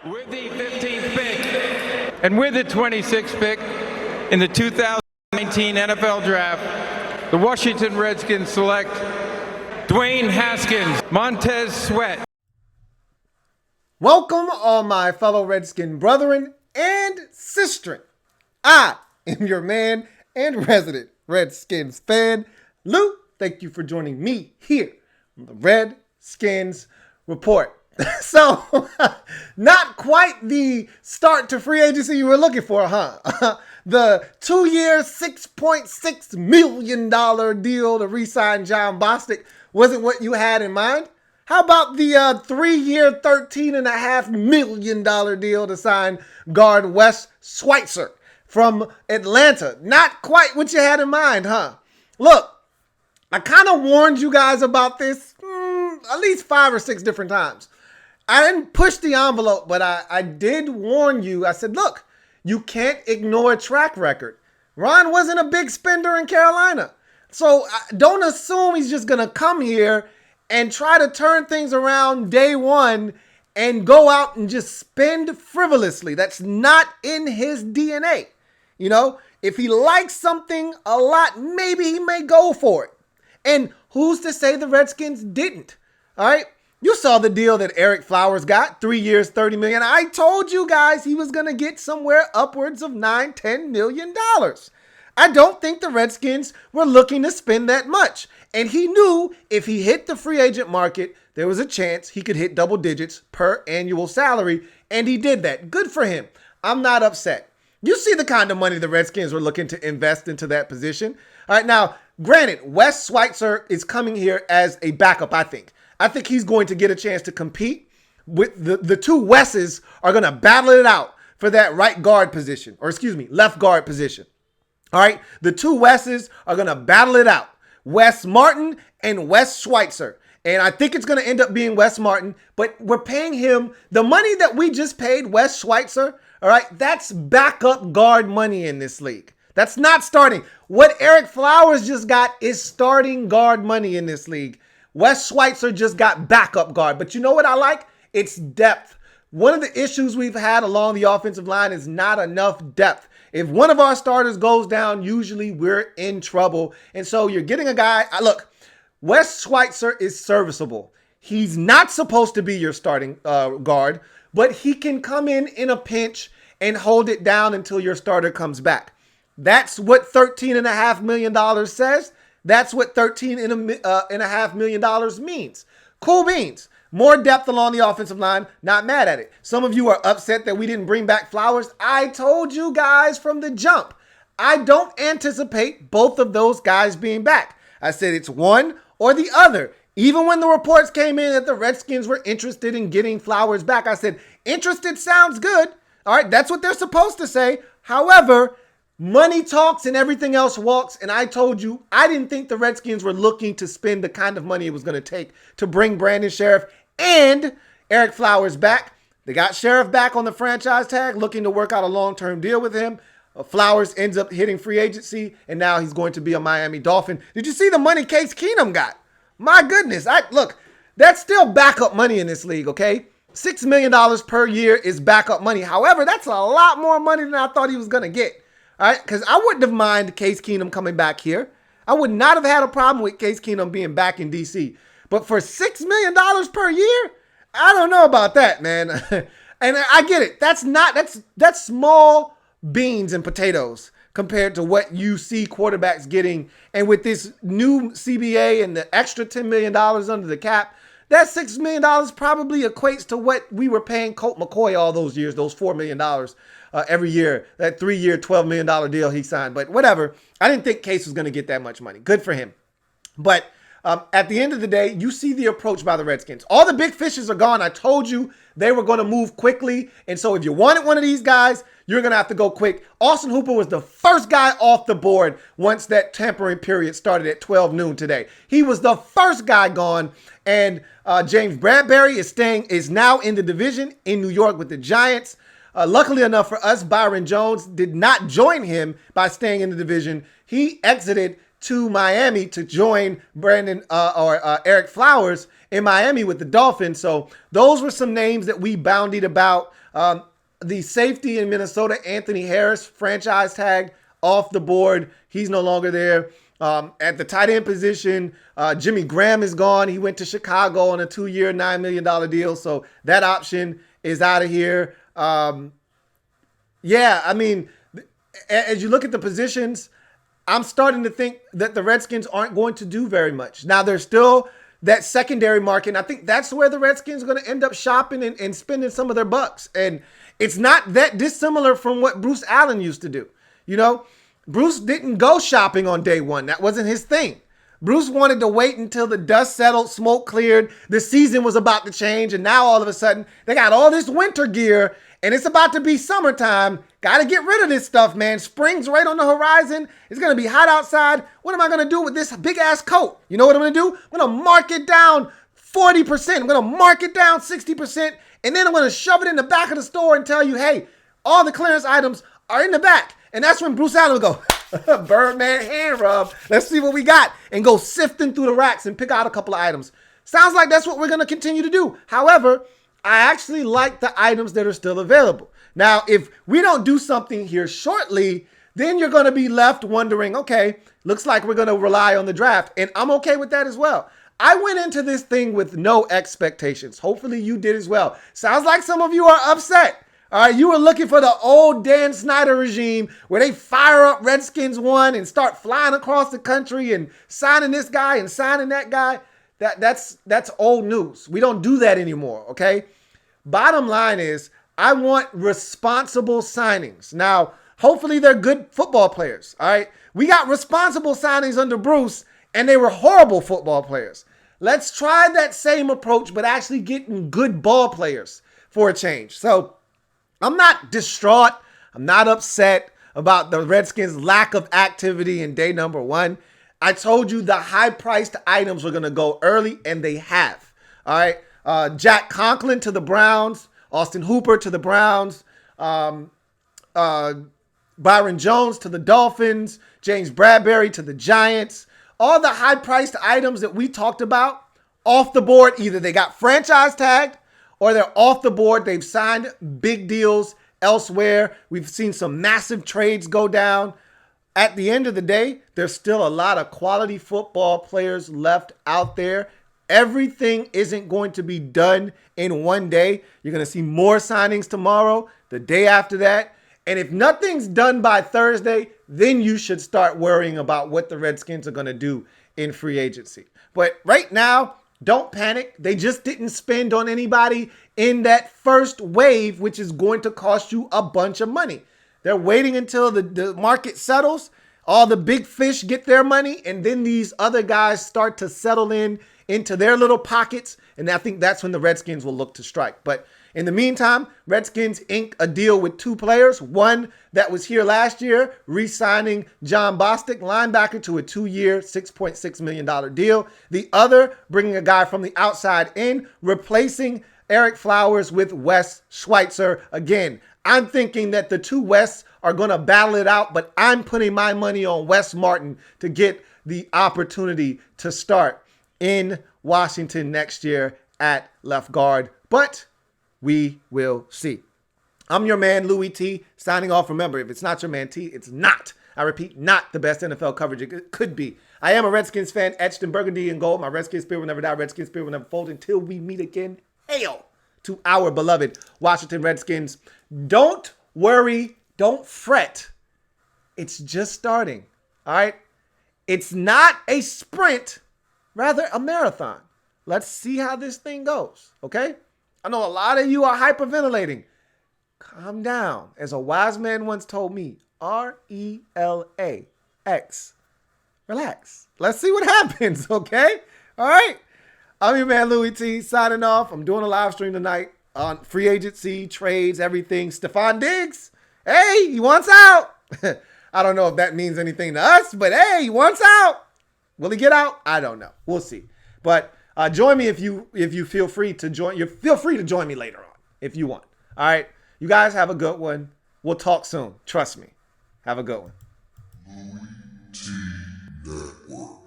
With the 15th pick and with the 26th pick in the 2019 NFL Draft, the Washington Redskins select Dwayne Haskins, Montez Sweat. Welcome, all my fellow Redskin brethren and sistren. I am your man and resident Redskins fan, Lou. Thank you for joining me here on the Redskins Report. So, not quite the start to free agency you were looking for, huh? The 2-year, $6.6 million deal to re-sign Jon Bostic wasn't what you had in mind? How about the 3-year, $13.5 million deal to sign guard Wes Schweitzer from Atlanta? Not quite what you had in mind, huh? Look, I kind of warned you guys about this at least 5 or 6 different times. I didn't push the envelope, but I did warn you. I said, look, you can't ignore a track record. Ron wasn't a big spender in Carolina. So don't assume he's just going to come here and try to turn things around day one and go out and just spend frivolously. That's not in his DNA. You know, if he likes something a lot, maybe he may go for it. And who's to say the Redskins didn't? All right. You saw the deal that Ereck Flowers got, 3 years, $30 million. I told you guys he was going to get somewhere upwards of $9-10 million. I don't think the Redskins were looking to spend that much. And he knew if he hit the free agent market, there was a chance he could hit double digits per annual salary. And he did that. Good for him. I'm not upset. You see the kind of money the Redskins were looking to invest into that position. All right, now, granted, Wes Schweitzer is coming here as a backup, I think. I think he's going to get a chance to compete with the two Wes's are going to battle it out for that right guard position, or excuse me, left guard position. All right. The two Wes's are going to battle it out. Wes Martin and Wes Schweitzer. And I think it's going to end up being Wes Martin, but we're paying him the money that we just paid Wes Schweitzer. All right. That's backup guard money in this league. That's not starting. What Ereck Flowers just got is starting guard money in this league. Wes Schweitzer just got backup guard. But you know what I like? It's depth. One of the issues we've had along the offensive line is not enough depth. If one of our starters goes down, usually we're in trouble. And so you're getting a guy. Look, Wes Schweitzer is serviceable. He's not supposed to be your starting guard, but he can come in a pinch and hold it down until your starter comes back. That's what $13.5 million says. That's what $13.5 million means. Cool beans. More depth along the offensive line. Not mad at it. Some of you are upset that we didn't bring back Flowers. I told you guys from the jump, I don't anticipate both of those guys being back. I said it's one or the other. Even when the reports came in that the Redskins were interested in getting Flowers back, I said, interested sounds good. All right, that's what they're supposed to say. However, money talks and everything else walks. And I told you, I didn't think the Redskins were looking to spend the kind of money it was going to take to bring Brandon Sheriff and Ereck Flowers back. They got Sheriff back on the franchise tag, looking to work out a long-term deal with him. Flowers ends up hitting free agency, and now he's going to be a Miami Dolphin. Did you see the money Case Keenum got? My goodness. Look, that's still backup money in this league, okay? $6 million per year is backup money. However, that's a lot more money than I thought he was going to get. All right, because I wouldn't have minded Case Keenum coming back here. I would not have had a problem with Case Keenum being back in D.C. But for $6 million per year, I don't know about that, man. And I get it. That's small beans and potatoes compared to what you see quarterbacks getting. And with this new CBA and the extra $10 million under the cap, that $6 million probably equates to what we were paying Colt McCoy all those years, those $4 million every year, that 3-year, $12 million deal he signed. But whatever. I didn't think Case was going to get that much money. Good for him. But at the end of the day, you see the approach by the Redskins. All the big fishes are gone. I told you they were going to move quickly. And so if you wanted one of these guys, you're going to have to go quick. Austin Hooper was the first guy off the board once that tampering period started at 12 noon today. He was the first guy gone. And James Bradbury is now in the division in New York with the Giants. Luckily enough for us, Byron Jones did not join him by staying in the division. He exited to Miami to join Eric Flowers in Miami with the Dolphins. So those were some names that we boundied about. The safety in Minnesota, Anthony Harris, franchise tag, off the board. He's no longer there. At the tight end position, Jimmy Graham is gone. He went to Chicago on a 2-year, $9 million deal. So that option is out of here. Yeah, I mean, as you look at the positions, I'm starting to think that the Redskins aren't going to do very much. Now, there's still that secondary market, and I think that's where the Redskins are going to end up shopping and spending some of their bucks. And it's not that dissimilar from what Bruce Allen used to do. You know, Bruce didn't go shopping on day one. That wasn't his thing. Bruce wanted to wait until the dust settled, smoke cleared, the season was about to change, and now all of a sudden they got all this winter gear, and it's about to be summertime. Got to get rid of this stuff, man. Spring's right on the horizon. It's going to be hot outside. What am I going to do with this big-ass coat? You know what I'm going to do? I'm going to mark it down 40%. I'm going to mark it down 60%, and then I'm going to shove it in the back of the store and tell you, hey, all the clearance items are in the back. And that's when Bruce Allen will go, Birdman hand rub. Let's see what we got. And go sifting through the racks and pick out a couple of items. Sounds like that's what we're going to continue to do. However, I actually like the items that are still available. Now, if we don't do something here shortly, then you're going to be left wondering, okay, looks like we're going to rely on the draft. And I'm okay with that as well. I went into this thing with no expectations. Hopefully you did as well. Sounds like some of you are upset. All right, you were looking for the old Dan Snyder regime where they fire up Redskins 1 and start flying across the country and signing this guy and signing that guy. That's old news. We don't do that anymore, okay? Bottom line is I want responsible signings. Now, hopefully they're good football players, all right? We got responsible signings under Bruce, and they were horrible football players. Let's try that same approach, but actually getting good ball players for a change. So I'm not distraught. I'm not upset about the Redskins' lack of activity in day number 1. I told you the high-priced items were going to go early, and they have. All right. Jack Conklin to the Browns. Austin Hooper to the Browns. Byron Jones to the Dolphins. James Bradbury to the Giants. All the high-priced items that we talked about off the board. Either they got franchise tagged or they're off the board. They've signed big deals elsewhere. We've seen some massive trades go down. At the end of the day, there's still a lot of quality football players left out there. Everything isn't going to be done in one day. You're going to see more signings tomorrow, the day after that. And if nothing's done by Thursday, then you should start worrying about what the Redskins are going to do in free agency. But right now, don't panic. They just didn't spend on anybody in that first wave, which is going to cost you a bunch of money. They're waiting until the market settles, all the big fish get their money, and then these other guys start to settle into their little pockets, and I think that's when the Redskins will look to strike. But in the meantime, Redskins ink a deal with 2 players. One that was here last year, re-signing Jon Bostic, linebacker, to a 2-year, $6.6 million deal. The other, bringing a guy from the outside in, replacing Eric Flowers with Wes Schweitzer. Again, I'm thinking that the 2 Wes are going to battle it out, but I'm putting my money on Wes Martin to get the opportunity to start in Washington next year at left guard. But we will see. I'm your man, Louie T, signing off. Remember, if it's not your man T, it's not. I repeat, not the best NFL coverage it could be. I am a Redskins fan, etched in burgundy and gold. My Redskins spirit will never die. Redskins spirit will never fold. Until we meet again, hail to our beloved Washington Redskins. Don't worry. Don't fret. It's just starting. All right? It's not a sprint, rather a marathon. Let's see how this thing goes. Okay? I know a lot of you are hyperventilating. Calm down. As a wise man once told me, RELAX. Relax. Let's see what happens, okay? All right? I'm your man, Louie T, signing off. I'm doing a live stream tonight on free agency, trades, everything. Stephon Diggs, hey, he wants out. I don't know if that means anything to us, but hey, he wants out. Will he get out? I don't know. We'll see. But join me if you feel free to join. You feel free to join me later on if you want. All right. You guys have a good one. We'll talk soon. Trust me. Have a good one. Network.